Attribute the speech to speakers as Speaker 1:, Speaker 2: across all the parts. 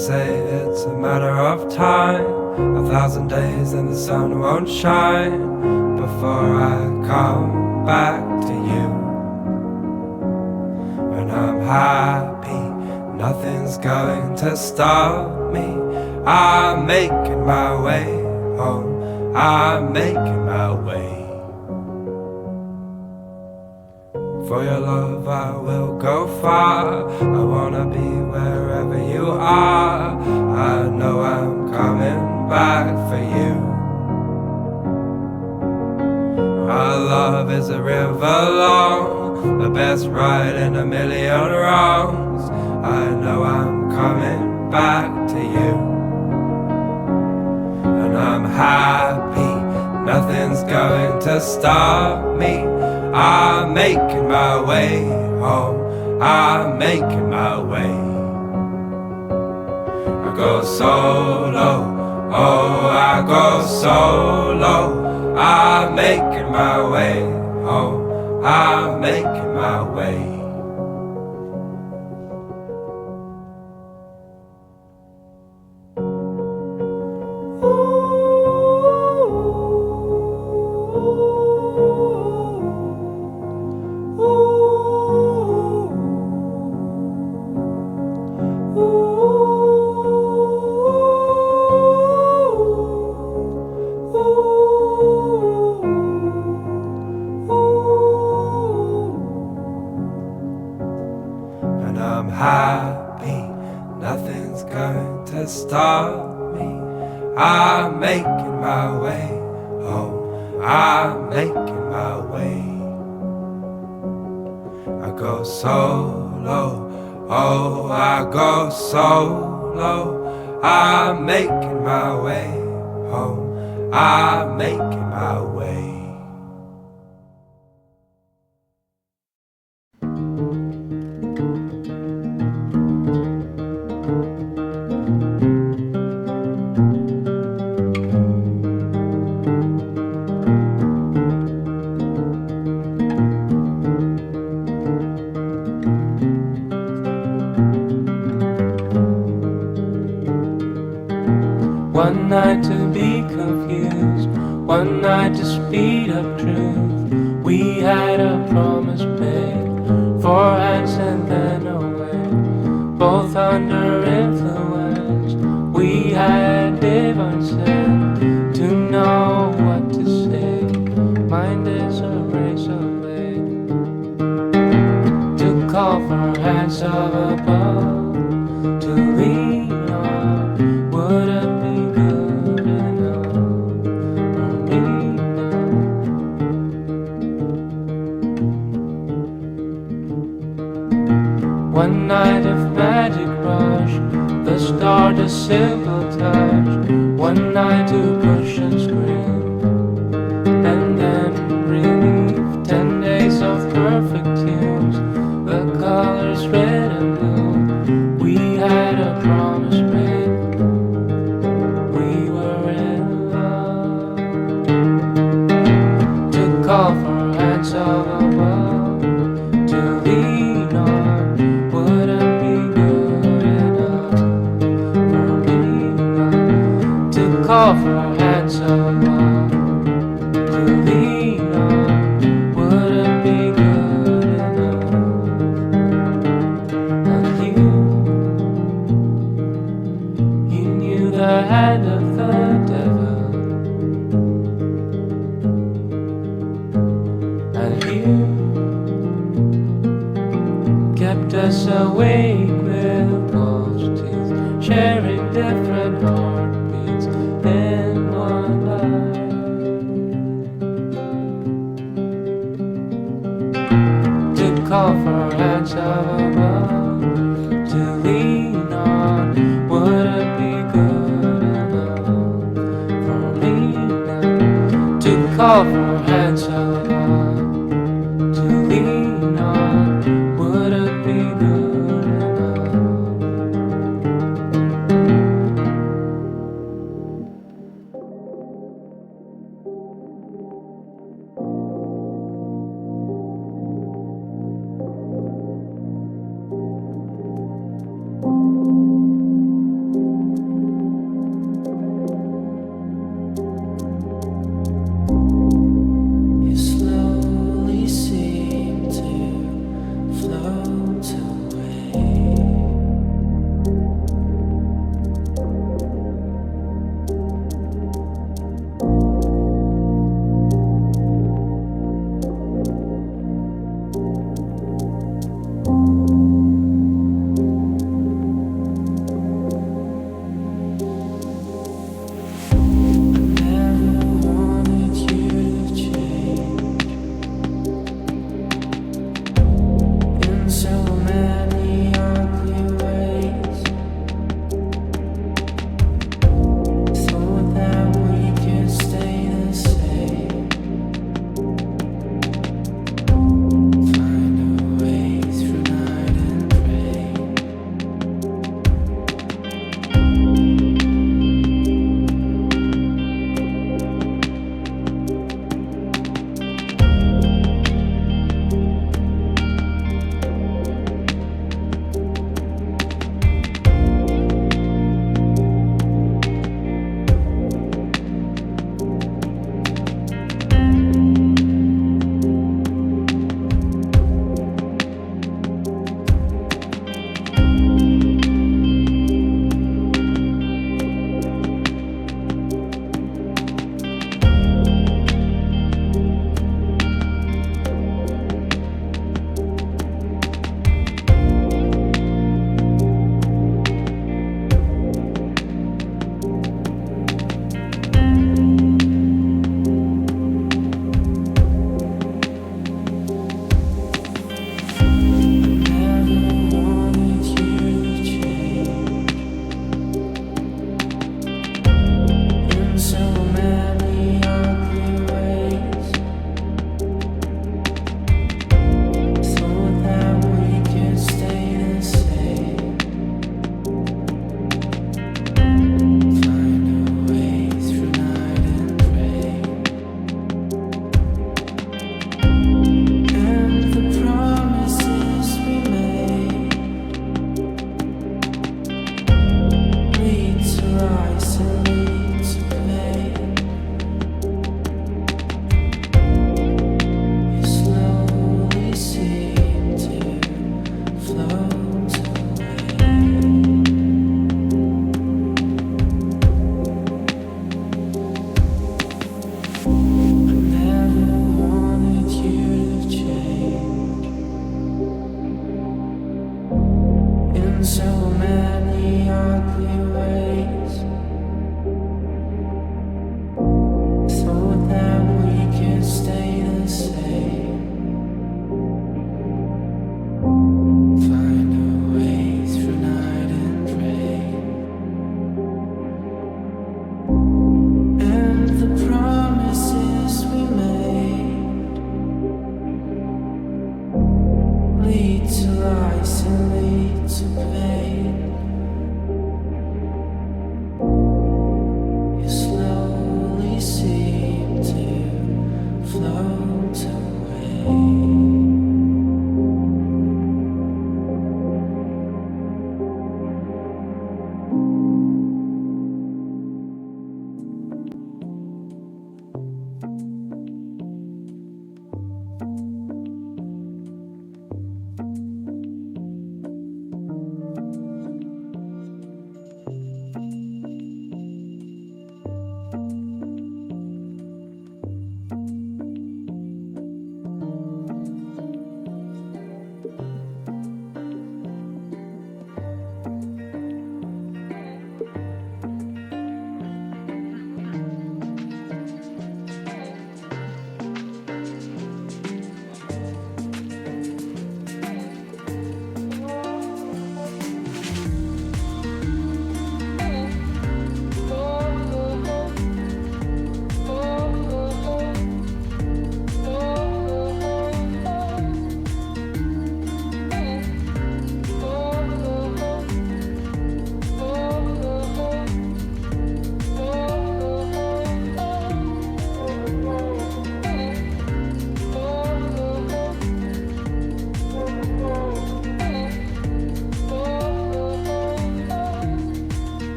Speaker 1: say it's a matter of time, 1,000 days and the sun won't shine before I come back to you. When I'm happy, nothing's going to stop me. I'm making my way home, I'm making my way. For your love I will go far, I wanna be wherever you are. I know I'm coming back for you. Our love is a river long, the best ride in a million wrongs. I know I'm coming back to you. And I'm happy, nothing's going to stop me. I'm making my way home, I'm making my way. I go solo, oh I go solo. I'm making my way home, I'm making my way. And I'm happy, nothing's going to stop me. I'm making my way home, I'm making my way. I go solo, oh I go solo. I'm making my way home, I'm making my way.
Speaker 2: One night to be confused, one night to speed up truth. We had a promise made, 4 hands and then away, both under influence. We had divine sense to know what to say. Mind is a razor blade to call for hands of above, to lean on. Would it be good enough for me now? One night of magic rush, the start a simple touch. One night to push and scream, and then relief. 10 days of perfect tunes, the colors red and blue. We had a promise made, we were in love. To call for hands of above, to lean on. Would it be good enough for me now? To call for hands of above, to lean on. Would it be good enough? And you knew the hand of the devil, and you kept us awake with false teeth, sharing different heartbeats in one night. To call for hands of above, to lean on. Would it be good enough for me now? To call for hands of above, to lean on. Would it be good enough?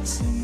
Speaker 3: dancing